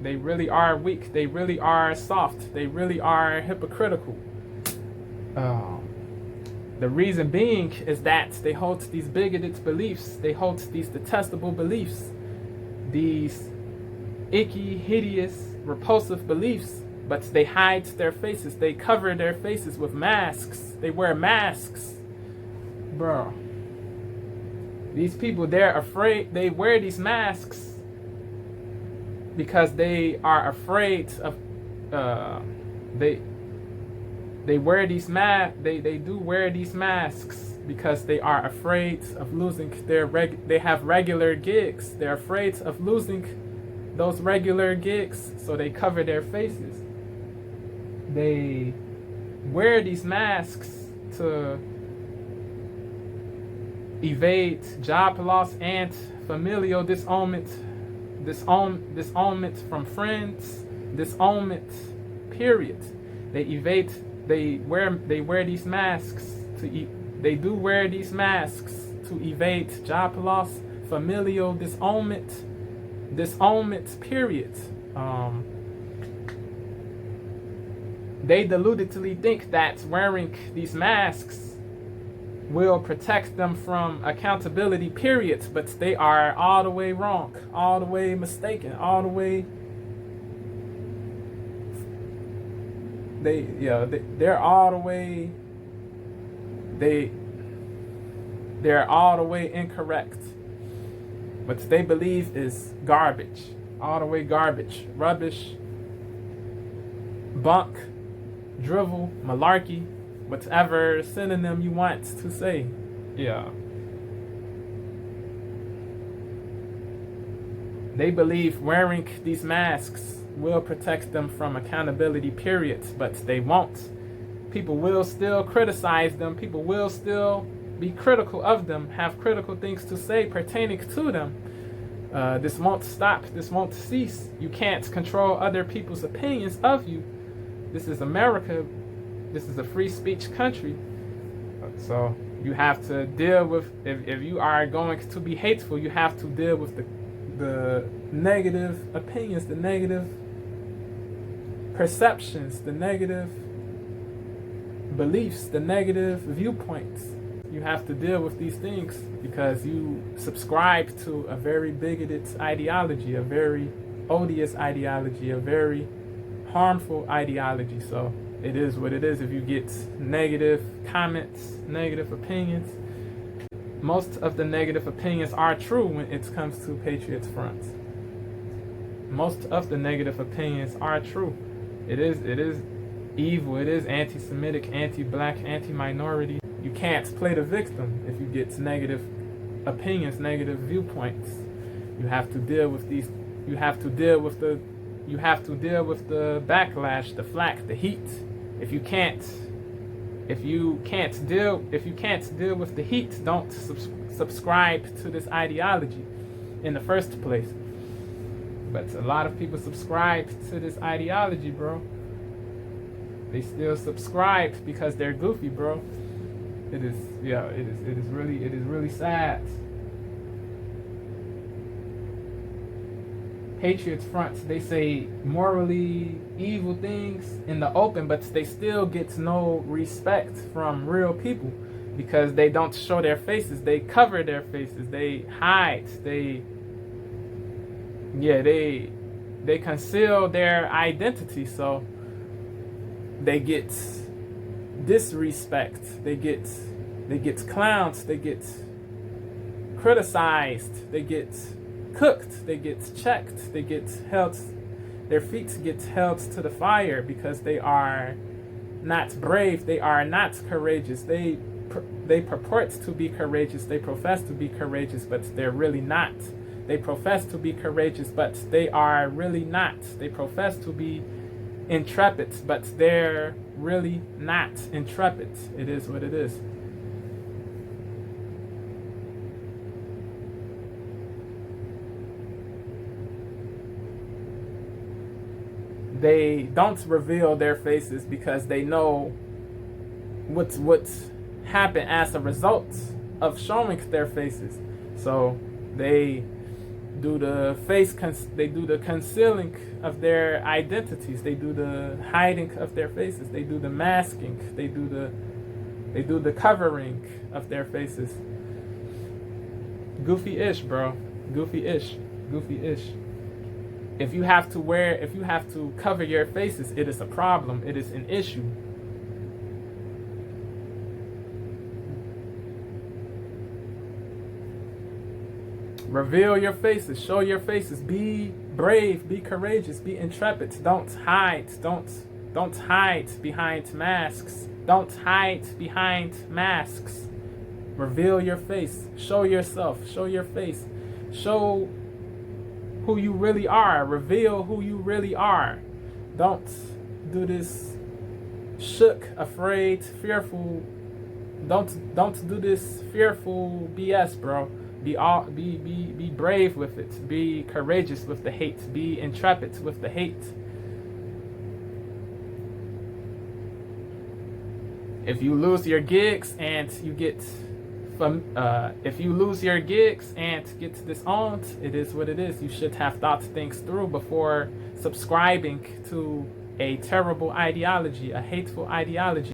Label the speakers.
Speaker 1: They really are weak. They really are soft. They really are hypocritical. The reason being is that they hold these bigoted beliefs. They hold these detestable beliefs. These icky, hideous, repulsive beliefs. But they hide their faces. They cover their faces with masks. They wear masks. Bro. These people, they're afraid. They wear these masks because they are afraid of they wear these they do wear these masks because they are afraid of losing their they have regular gigs. They're afraid of losing those regular gigs, so they cover their faces. They wear these masks to evade job loss and familial disownment, disownment from friends, disownment, period. They wear these masks they do wear these masks to evade job loss, familial disownment, period. They deludedly think that wearing these masks will protect them from accountability, period. But they are all the way wrong, all the way mistaken, all the way. They're all the way. They're all the way incorrect. What they believe is garbage, all the way garbage, rubbish, bunk, drivel, malarkey, whatever synonym you want to say. Yeah. They believe wearing these masks will protect them from accountability, period, but they won't. People will still criticize them. People will still be critical of them, have critical things to say pertaining to them. This won't stop. This won't cease. You can't control other people's opinions of you. This is America. This is a free speech country. So you have to deal with, if you are going to be hateful, you have to deal with the negative opinions, the negative perceptions, the negative beliefs, the negative viewpoints. You have to deal with these things because you subscribe to a very bigoted ideology, a very odious ideology, a very harmful ideology. So it is what it is. If you get negative comments, negative opinions, most of the negative opinions are true when it comes to Patriots Front. Most of the negative opinions are true. It is evil. It is anti-Semitic, anti-black, anti-minority. You can't play the victim if you get negative opinions, negative viewpoints. You have to deal with these. You have to deal with the backlash, the flack, the heat. If you can't deal with the heat, don't subscribe to this ideology in the first place. But a lot of people subscribe to this ideology, bro. They still subscribe because they're goofy, bro. It is really sad. Patriots Front, they say morally evil things in the open, but they still get no respect from real people because they don't show their faces. They cover their faces. They hide. They conceal their identity. So they get disrespect. They get clowned. They get criticized. They get cooked, they get checked, they get held, their feet get held to the fire because they are not brave, they are not courageous. They purport to be courageous, they profess to be courageous, but they're really not. They profess to be courageous, but they are really not. They profess to be intrepid, but they're really not intrepid. It is what it is. They don't reveal their faces because they know what's happened as a result of showing their faces. So they do the they do the concealing of their identities. They do the hiding of their faces. They do the masking. They do the covering of their faces. Goofy-ish, bro. Goofy-ish. Goofy-ish. If you have to cover your faces, it is a problem. It is an issue. Reveal your faces. Show your faces. Be brave. Be courageous. Be intrepid. Don't hide. Don't hide behind masks. Don't hide behind masks. Reveal your face. Show yourself. Show your face. Show who you really are. Reveal who you really are. Don't do this shook, afraid, fearful. Don't do this fearful BS, bro. Be brave with it. Be courageous with the hate. Be intrepid with the hate. If you lose your gigs and you get disowned, it is what it is. You should have thought things through before subscribing to a terrible ideology, a hateful ideology.